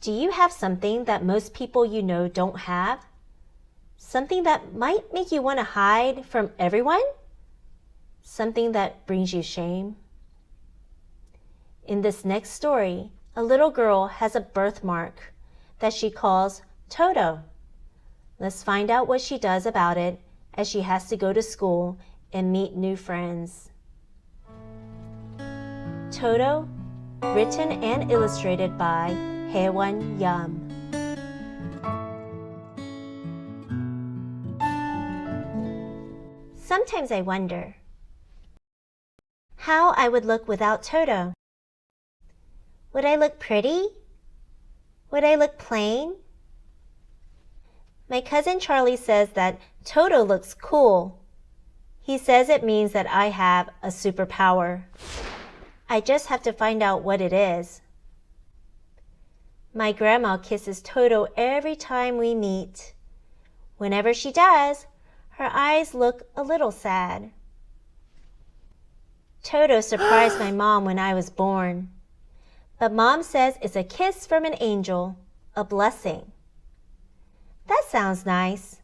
Do you have something that most people you know don't have? Something that might make you want to hide from everyone? Something that brings you shame? In this next story, a little girl has a birthmark that she calls Toto. Let's find out what she does about it as she has to go to school and meet new friends. Toto, written and illustrated by Hyewon Yum. Sometimes I wonder how I would look without Toto. Would I look pretty? Would I look plain? My cousin Charlie says that Toto looks cool. He says it means that I have a superpower. I just have to find out what it is. My grandma kisses Toto every time we meet. Whenever she does, her eyes look a little sad. Toto surprised my mom when I was born. But Mom says it's a kiss from an angel, a blessing. That sounds nice,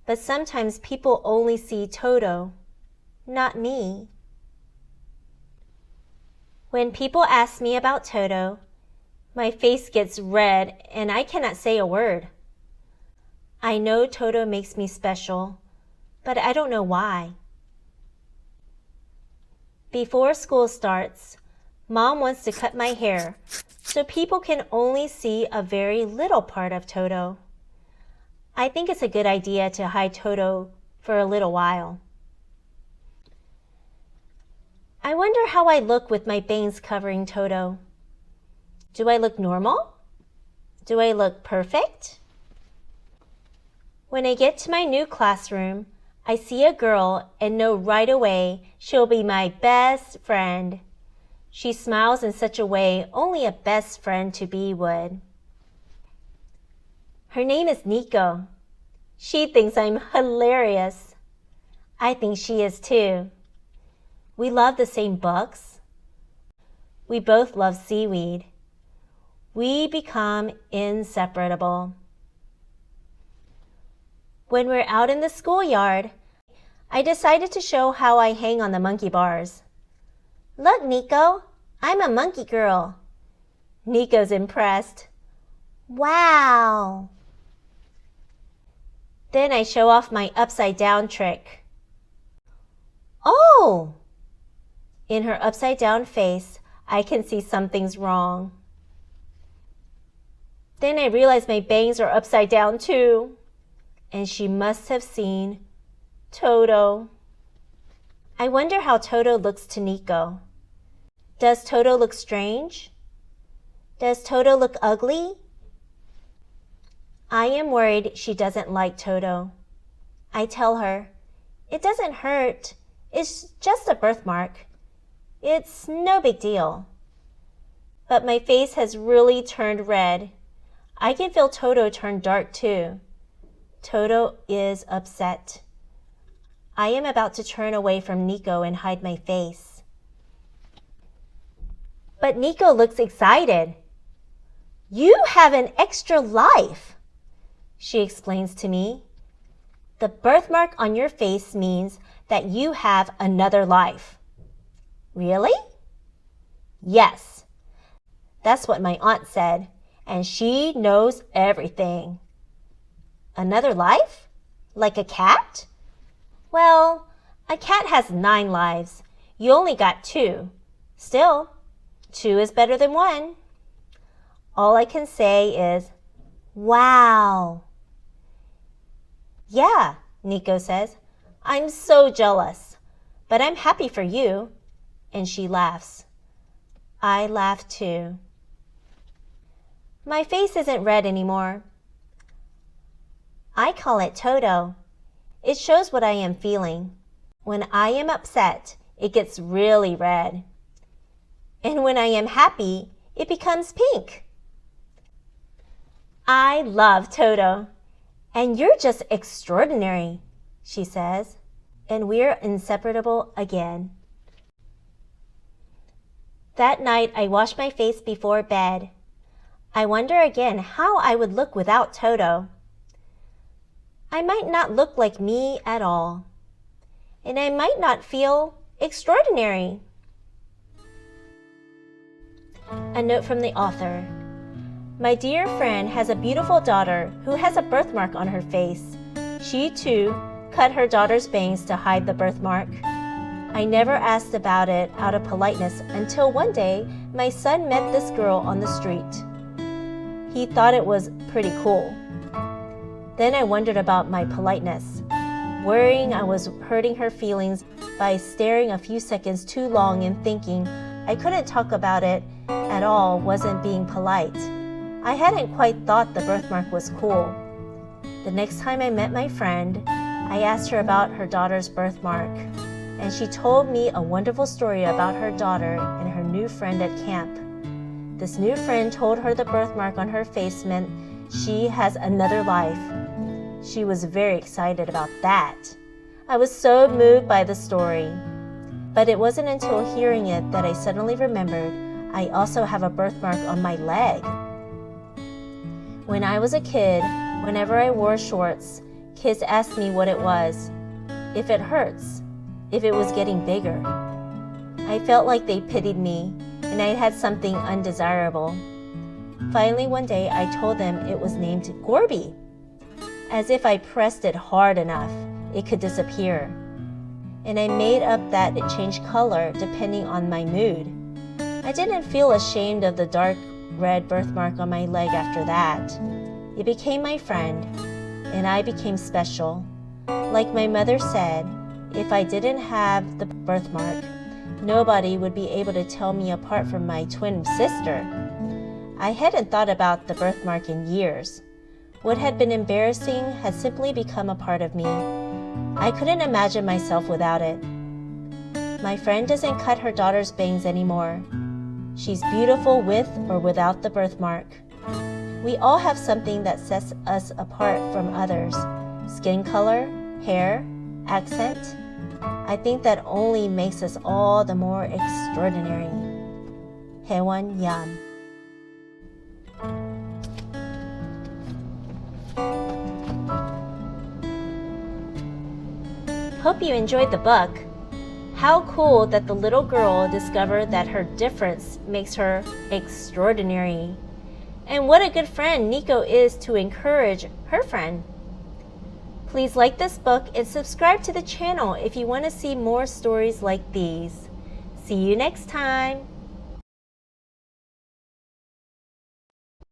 but sometimes people only see Toto, not me. When people ask me about Toto, my face gets red and I cannot say a word. I know Toto makes me special, but I don't know why. Before school starts, Mom wants to cut my hair so people can only see a very little part of Toto. I think it's a good idea to hide Toto for a little while. I wonder how I look with my bangs covering Toto. Do I look normal? Do I look perfect? When I get to my new classroom, I see a girl and know right away she'll be my best friend. She smiles in such a way only a best friend to be would. Her name is Nico. She thinks I'm hilarious. I think she is too. We love the same books. We both love seaweed. We become inseparable. When we're out in the schoolyard, I decided to show how I hang on the monkey bars. Look, Nico, I'm a monkey girl. Nico's impressed. Wow! Then I show off my upside down trick. Oh! In her upside down face, I can see something's wrong. Then I realize my bangs are upside down too. And she must have seen Toto. I wonder how Toto looks to Nico. Does Toto look strange? Does Toto look ugly? I am worried she doesn't like Toto. I tell her, it doesn't hurt. It's just a birthmark. It's no big deal. But my face has really turned red. I can feel Toto turn dark too. Toto is upset. I am about to turn away from Nico and hide my face. But Nico looks excited. You have an extra life, she explains to me. The birthmark on your face means that you have another life. Really? Yes. That's what my aunt said, and she knows everything. Another life? Like a cat? Well, a cat has 9 lives. You only got 2. Still, 2 is better than 1. All I can say is, wow. Yeah, Nico says. I'm so jealous, but I'm happy for you. And she laughs. I laugh too. My face isn't red anymore. I call it Toto. It shows what I am feeling. When I am upset, it gets really red. And when I am happy, it becomes pink. I love Toto. And you're just extraordinary, she says. And we're inseparable again. That night, I washed my face before bed. I wonder again how I would look without Toto. I might not look like me at all, and I might not feel extraordinary. A note from the author. My dear friend has a beautiful daughter who has a birthmark on her face. She, too, cut her daughter's bangs to hide the birthmark. I never asked about it out of politeness until one day my son met this girl on the street. He thought it was pretty cool. Then I wondered about my politeness, worrying I was hurting her feelings by staring a few seconds too long and thinking I couldn't talk about it at all wasn't being polite. I hadn't quite thought the birthmark was cool. The next time I met my friend, I asked her about her daughter's birthmark, and she told me a wonderful story about her daughter and her new friend at camp. This new friend told her the birthmark on her face meant she has another life. She was very excited about that. I was so moved by the story. But it wasn't until hearing it that I suddenly remembered I also have a birthmark on my leg. When I was a kid, whenever I wore shorts, kids asked me what it was, if it hurts, if it was getting bigger. I felt like they pitied me and I had something undesirable. Finally, one day I told them it was named Gorby. As if I pressed it hard enough, it could disappear. And I made up that it changed color depending on my mood. I didn't feel ashamed of the dark red birthmark on my leg after that. It became my friend, and I became special. Like my mother said, if I didn't have the birthmark, nobody would be able to tell me apart from my twin sister. I hadn't thought about the birthmark in years. What had been embarrassing had simply become a part of me. I couldn't imagine myself without it. My friend doesn't cut her daughter's bangs anymore. She's beautiful with or without the birthmark. We all have something that sets us apart from others. Skin color, hair, accent. I think that only makes us all the more extraordinary. Hyewon Yum. Hope you enjoyed the book. How cool that the little girl discovered that her difference makes her extraordinary. And what a good friend Nico is to encourage her friend. Please like this book and subscribe to the channel if you want to see more stories like these. See you next time.